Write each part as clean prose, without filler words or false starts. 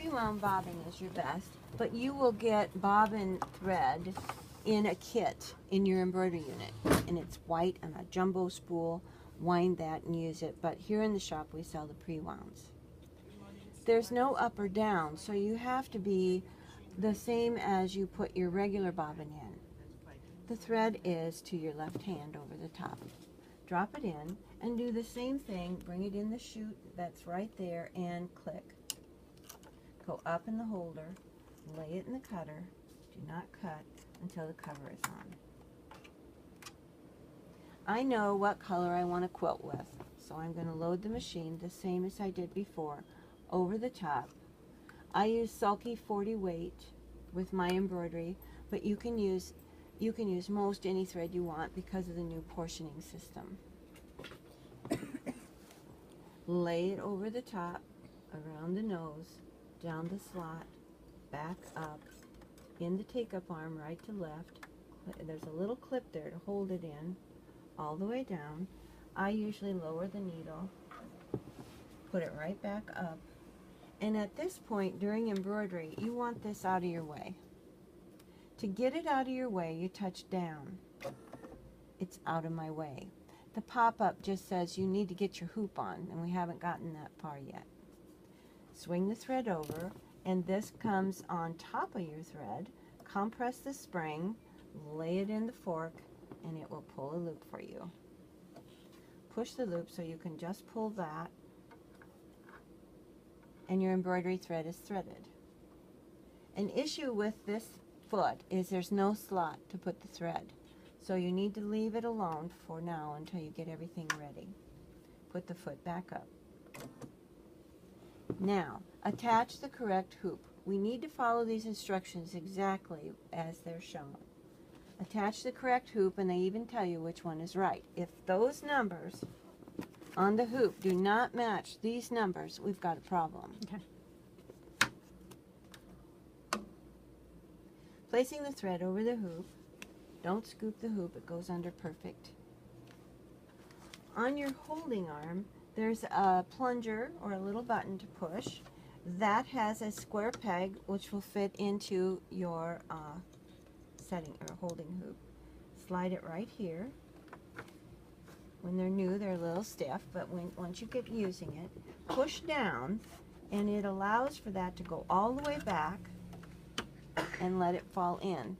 pre-wound bobbin is your best, but you will get bobbin thread in a kit in your embroidery unit, and it's white and a jumbo spool. Wind that and use it, but here in the shop we sell the pre-wounds. There's no up or down, so you have to be the same as you put your regular bobbin in. The thread is to your left hand over the top. Drop it in and do the same thing. Bring it in the chute that's right there and click. Go up in the holder, lay it in the cutter. Do not cut until the cover is on. I know what color I want to quilt with, so I'm going to load the machine the same as I did before, over the top. I use sulky 40 weight with my embroidery, but you can use most any thread you want because of the new portioning system. Lay it over the top, around the nose, down the slot, back up, in the take-up arm, right to left. There's a little clip there to hold it in, all the way down. I usually lower the needle, put it right back up, and at this point during embroidery, you want this out of your way. To get it out of your way, you touch down. It's out of my way. The pop-up just says you need to get your hoop on, and we haven't gotten that far yet. Swing the thread over, and this comes on top of your thread. Compress the spring, lay it in the fork, and it will pull a loop for you. Push the loop so you can just pull that, and your embroidery thread is threaded. An issue with this foot is there's no slot to put the thread, so you need to leave it alone for now until you get everything ready. Put the foot back up. Now, attach the correct hoop. We need to follow these instructions exactly as they're shown. Attach the correct hoop, and they even tell you which one is right. If those numbers on the hoop do not match these numbers, we've got a problem. Okay. Placing the thread over the hoop. Don't scoop the hoop, it goes under perfect. On your holding arm, there's a plunger or a little button to push. That has a square peg which will fit into your setting or holding hoop. Slide it right here. When they're new, they're a little stiff, but once you get using it, push down, and it allows for that to go all the way back and let it fall in.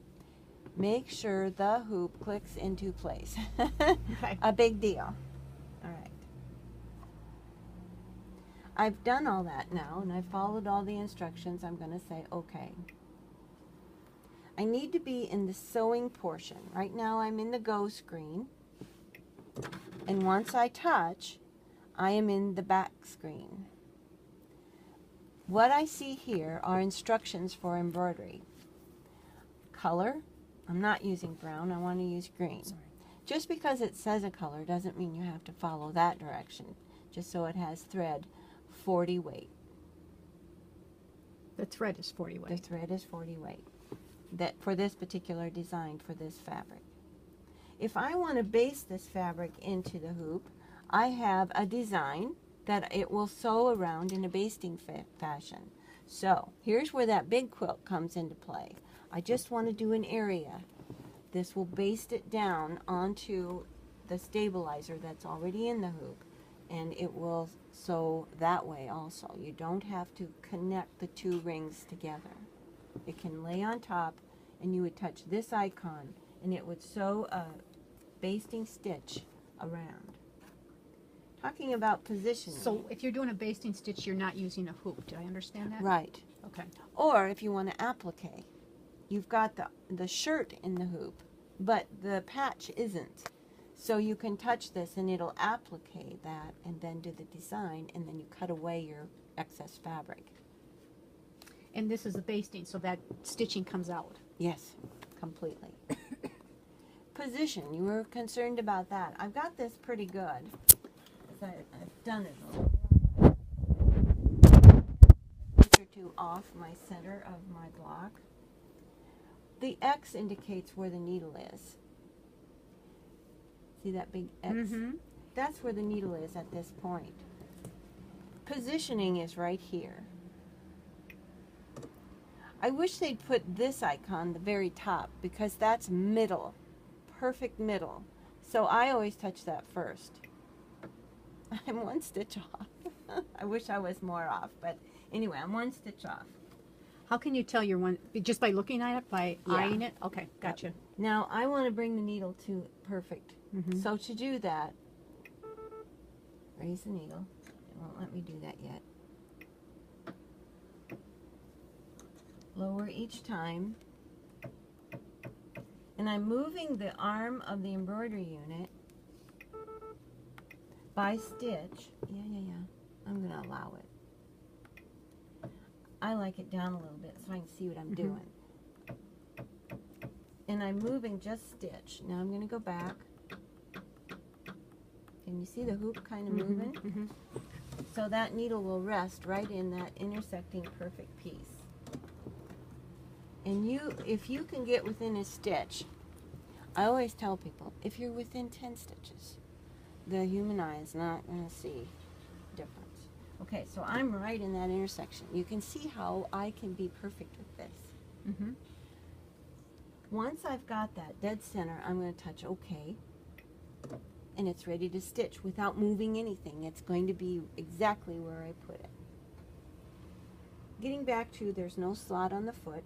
Make sure the hoop clicks into place. Okay. A big deal. All right. I've done all that now, and I've followed all the instructions. I'm going to say okay. I need to be in the sewing portion. Right now I'm in the go screen, and once I touch, I am in the back screen. What I see here are instructions for embroidery. Color, I'm not using brown, I want to use green. Sorry. Just because it says a color doesn't mean you have to follow that direction, just so it has thread 40 weight. The thread is 40 weight. The thread is 40 weight. That for this particular design, for this fabric. If I want to base this fabric into the hoop, I have a design that it will sew around in a basting fashion. So here's where that big quilt comes into play. I just want to do an area. This will baste it down onto the stabilizer that's already in the hoop, and it will sew that way also. You don't have to connect the two rings together. It can lay on top, and you would touch this icon, and it would sew a basting stitch around. Talking about positioning. So if you're doing a basting stitch, you're not using a hoop. Did I understand that? Right. Okay. Or if you want to applique, you've got the shirt in the hoop, but the patch isn't. So you can touch this, and it'll applique that, and then do the design, and then you cut away your excess fabric. And this is the basting, so that stitching comes out. Yes, completely. Position, you were concerned about that. I've got this pretty good. I've done it a little. Inch or two off my center of my block. The X indicates where the needle is. See that big X? Mm-hmm. That's where the needle is at this point. Positioning is right here. I wish they'd put this icon the very top because that's middle, perfect middle. So I always touch that first. I'm 1 stitch off. I wish I was more off, but anyway, I'm 1 stitch off. How can you tell you're one, just by looking at it, by Yeah. eyeing it? Okay, gotcha. Now I want to bring the needle to perfect. Mm-hmm. So to do that, raise the needle. It won't let me do that yet. Lower each time. And I'm moving the arm of the embroidery unit by stitch. Yeah. I'm going to allow it. I like it down a little bit so I can see what I'm doing. And I'm moving just stitch. Now I'm going to go back. Can you see the hoop kind of moving? Mm-hmm. So that needle will rest right in that intersecting perfect piece. And if you can get within a stitch, I always tell people, if you're within 10 stitches, the human eye is not going to see difference. Okay, so I'm right in that intersection. You can see how I can be perfect with this. Mm-hmm. Once I've got that dead center, I'm going to touch OK. And it's ready to stitch without moving anything. It's going to be exactly where I put it. Getting back to, there's no slot on the foot.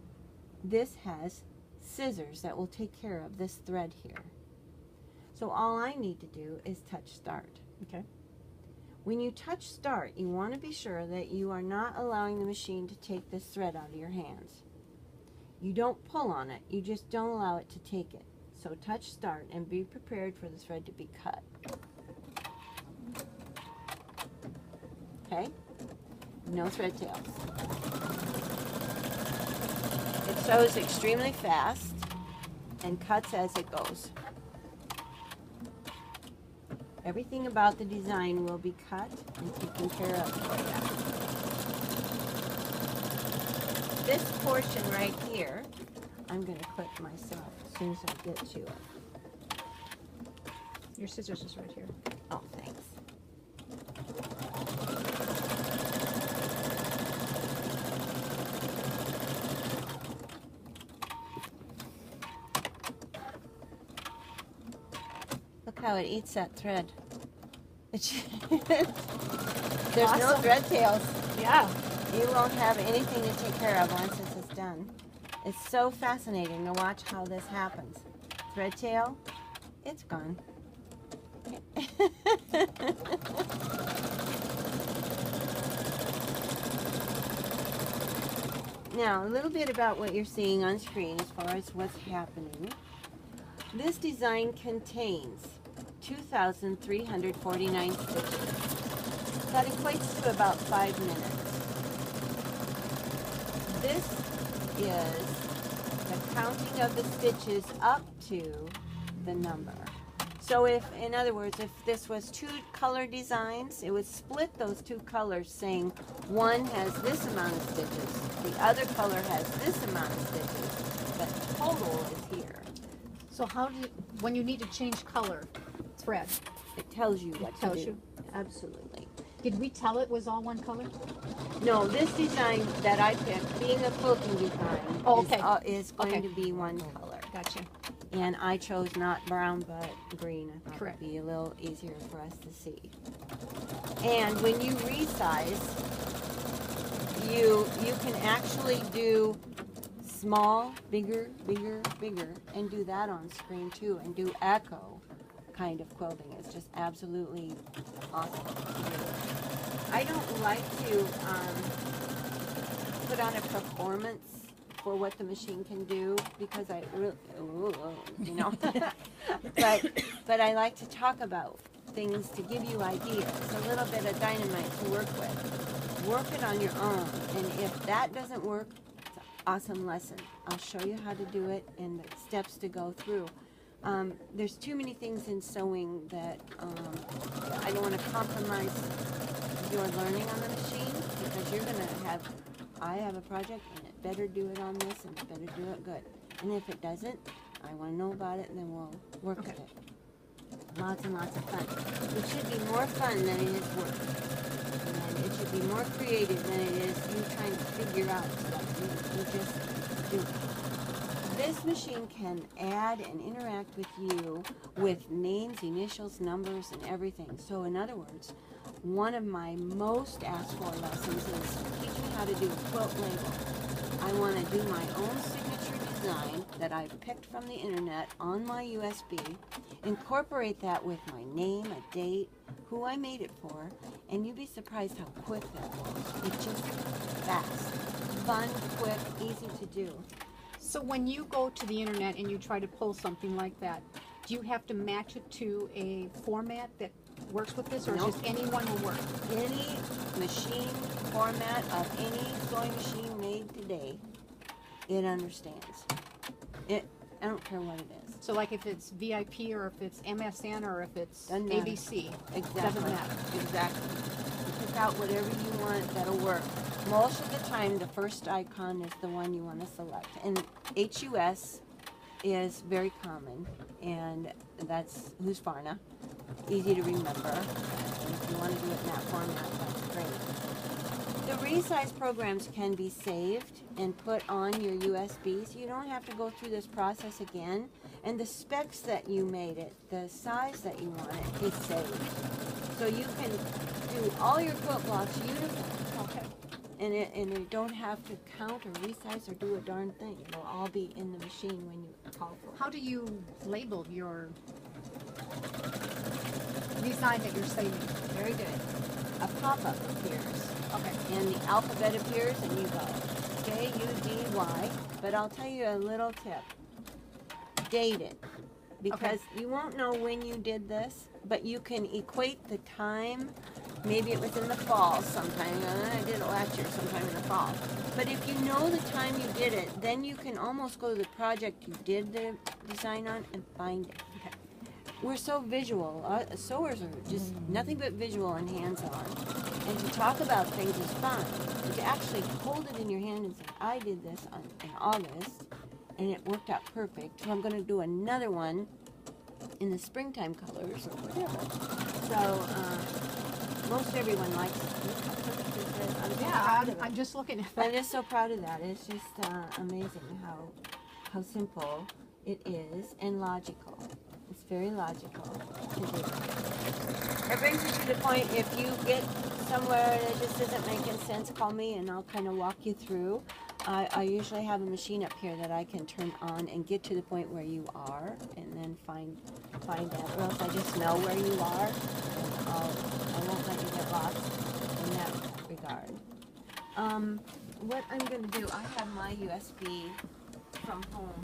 This has scissors that will take care of this thread here. So all I need to do is touch start. Okay. When you touch start, you want to be sure that you are not allowing the machine to take this thread out of your hands. You don't pull on it, you just don't allow it to take it. So touch start and be prepared for the thread to be cut. Okay? No thread tails. It sews extremely fast and cuts as it goes. Everything about the design will be cut and taken care of for you. This portion right here, I'm going to clip myself as soon as I get to it. Your scissors is right here. Oh, thanks. Look how it eats that thread. There's no Awesome. thread tails. Yeah. You won't have anything to take care of once this is done. It's so fascinating to watch how this happens. Thread tail, it's gone. Now, a little bit about what you're seeing on screen as far as what's happening. This design contains 2,349 stitches. That equates to about 5 minutes. This is the counting of the stitches up to the number. So if, in other words, if this was 2 color designs, it would split those 2 colors saying one has this amount of stitches, the other color has this amount of stitches, but total is here. So how do you, when you need to change color, thread, It tells you what tells to do. you. Absolutely. Did we tell it was all one color? No, this design that I picked, being a quilting design, Oh, okay. is going Okay. to be one color. Gotcha. And I chose not brown but green. I thought Correct. it would be a little easier for us to see. And when you resize, you can actually do small, bigger, bigger, bigger, and do that on screen too, and do echo kind of quilting. It's just absolutely awesome to do. I don't like to put on a performance for what the machine can do because I really, you know, but I like to talk about things to give you ideas, a little bit of dynamite to work with. Work it on your own, and if that doesn't work, it's an awesome lesson. I'll show you how to do it and the steps to go through. There's too many things in sewing that I don't want to compromise your learning on the machine because you're going to have, I have a project and it better do it on this and it better do it good. And if it doesn't, I want to know about it and then we'll work with it. Lots and lots of fun. It should be more fun than it is work. And it should be more creative than it is you trying to figure out stuff. You just do it. This machine can add and interact with you with names, initials, numbers, and everything. So in other words, one of my most asked for lessons is teach me how to do a quilt label. I want to do my own signature design that I've picked from the internet on my USB, incorporate that with my name, a date, who I made it for, and you'd be surprised how quick that was. It's just fast, fun, quick, easy to do. So when you go to the internet and you try to pull something like that, do you have to match it to a format that works with this, or Nope. just anyone will work? Any machine format of any sewing machine made today, it understands. I don't care what it is. So like if it's VIP or if it's MSN or if it's Doesn't matter. ABC, Exactly. doesn't matter. Exactly. You pick out whatever you want that'll work. Most of the time, the first icon is the one you want to select. And HUS is very common, and that's Husqvarna. Easy to remember. And if you want to do it in that format, that's great. The resize programs can be saved and put on your USB, so you don't have to go through this process again. And the specs that you made it, the size that you want it, is saved. So you can do all your quilt blocks uniform. Okay. And you don't have to count or resize or do a darn thing. It'll all be in the machine when you call for it. How do you label your design that you're saving? Very good. A pop-up appears. Okay. And the alphabet appears and you go J-U-D-Y. But I'll tell you a little tip. Date it. Because you won't know when you did this, but you can equate the time. Maybe it was in the fall sometime. I did it last year sometime in the fall. But if you know the time you did it, then you can almost go to the project you did the design on and find it. Okay. We're so visual. Sewers are just nothing but visual and hands-on. And to talk about things is fun. But to actually hold it in your hand and say, I did this in August, and it worked out perfect. So I'm going to do another one in the springtime colors or whatever. So most everyone likes it. Look how perfect this is. I'm so proud of it. I'm just looking at I'm that. just so proud of that. It's just amazing how simple it is and logical. It's very logical to do. It brings me to the point, if you get somewhere that just isn't making sense, call me and I'll kind of walk you through. I usually have a machine up here that I can turn on and get to the point where you are and then find that, or else I just know where you are and I won't let you get lost in that regard. What I'm going to do, I have my USB from home